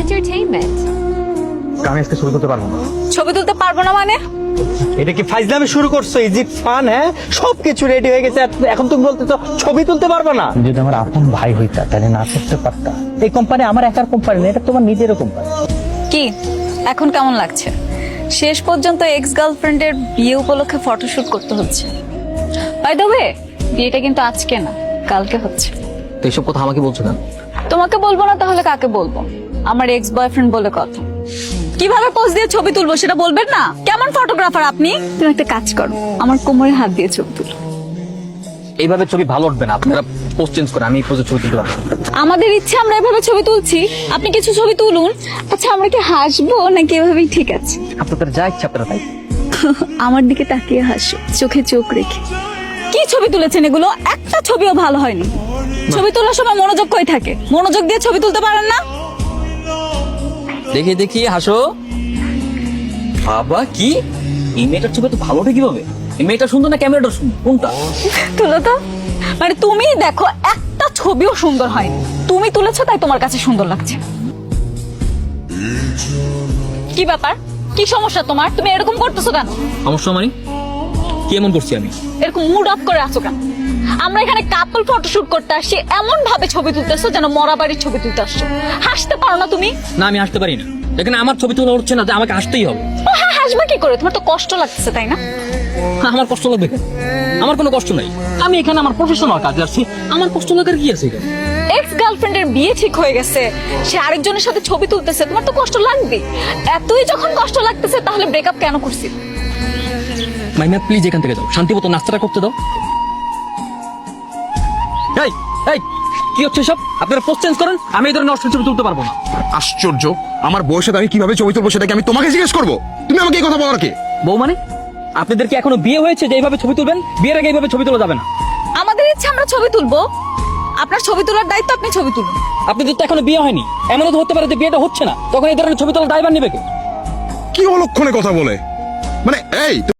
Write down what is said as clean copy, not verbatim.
entertainment. আমি আজকে শুরু করতে পারবো না। ছবি তুলতে পারবো না মানে? এটা কি ফাইজলামি শুরু করছো? Is it fun? হ্যাঁ, সবকিছু রেডি হয়ে গেছে, এখন তুমি বলতে তো ছবি তুলতে পারবে না। যদি আমার আপন ভাই হইতা তাহলে না করতে পারতা। এই কোম্পানি আমার একার কোম্পানি না, এটা তোমার নিজেরও কোম্পানি। কি এখন কেমন লাগছে? শেষ পর্যন্ত এক্স গার্লফ্রেন্ডের বিয়ে উপলক্ষে ফটোশুট করতে হচ্ছে। বাই দ্য ওয়ে, বিয়েটা কিন্তু আজকে না, কালকে হচ্ছে। তো এইসব কথা আমাকে বলছো কেন? তোমাকে বলবো না তাহলে কাকে বলবো? আমার এক্স বয়ফ্রেন্ড বলে কথা। কিভাবে পোজ দিয়ে ছবি তুলবো সেটা বলবেন না? কেমন ফটোগ্রাফার আপনি? তুমি একটা কাজ করো, আমার কোমরে হাত দিয়ে ছবি তুলো। এইভাবে ছবি ভালো উঠবে না, আপনারা পোস্ট চেঞ্জ করে আমি এই পোজে ছবি তুলতে পারবো না। আমাদের ইচ্ছে আমরা এভাবে ছবি তুলছি, আপনি কিছু ছবি তুলুন। আচ্ছা আমরা কি হাসবো নাকি এভাবেই ঠিক আছে? আপনাদের যা ইচ্ছা আপনারা তাই। আমার দিকে তাকিয়ে হাসো, চোখে চোখ রেখে। কি ছবি তুলেছেন এগুলো? একটা ছবিও ভালো হয়নি। ছবি তোলার সময় মনোযোগ কই থাকে? মনোযোগ দিয়ে ছবি তুলতে পারেন না? দেখি দেখি হাসো। বাবা কি এই মেয়েটার ছবি তো ভালো ওঠে কিভাবে? এই মেয়েটা সুন্দর না ক্যামেরাটা সুন্দর, কোনটা? তুলো তো। মানে তুমি দেখো একটা ছবিও সুন্দর হয়নি, তুমি তুলেছো তাই তোমার কাছে সুন্দর লাগছে। কি ব্যাপার? কি সমস্যা তোমার? তুমি এরকম করতেছো কেন? সমস্যা মানে কি এমন করছি আমি? এরকম মুড অফ করে আছো কেন? আমরা এখানে কাপল ফটোশুট করতে আসছি, এমন ভাবে ছবি তুলতেছো যেন মরা বাড়ির ছবি তুলতে আসছো। হাসতে পারো না তুমি? না আমি হাসতে পারি না, এখানে আমার ছবি তোলা হচ্ছে না যে আমাকে হাসতেই হবে। ও হ্যাঁ, হাসবে কি করে? তোমার তো কষ্ট লাগতেছে তাই না? আমার কষ্ট লাগবে কেন? আমার কোনো কষ্ট নাই, আমি এখানে আমার প্রফেশনাল কাজে আসছি, আমার কষ্ট লাগার কি আছে এখানে? এক্স গার্লফ্রেন্ডের বিয়ে ঠিক হয়ে গেছে, সে আরেকজনের সাথে ছবি তুলতেছে, তোমার তো কষ্ট লাগবে। এতই যখন কষ্ট লাগতেছে তাহলে ব্রেকআপ কেন করছি? মাইমা প্লিজ এখান থেকে যাও, শান্তি মতো নাস্তাটা করতে দাও। এই এই কি হচ্ছে সব? আপনারা পোস্ট চেঞ্জ করেন, আমি এই ধরনের অশ্লীল ছবি তুলতে পারবো না। আশ্চর্য, আমার বউয়ের সাথে আমি কিভাবে ছবি তুলবো সেটা কি আমি তোমাকে জিজ্ঞেস করবো? তুমি আমাকে এই কথা বলার কে? বউ মানে? আপনাদের কি এখনো বিয়ে হয়েছে যে এইভাবে ছবি তুলবেন? বিয়ের আগে এইভাবে ছবি তোলা যাবে না। আমাদের ইচ্ছে আমরা ছবি তুলবো, আপনার ছবি তোলার দায়িত্ব আপনি ছবি তুলুন। আপনাদের তো এখনো বিয়ে হয়নি, এমনও তো হতে পারে যে বিয়েটা হচ্ছে না, তখন এই ধরনের ছবি তোলা দায়ভার নেবে কে? কি অলক্ষণে কথা বলে? মানে এই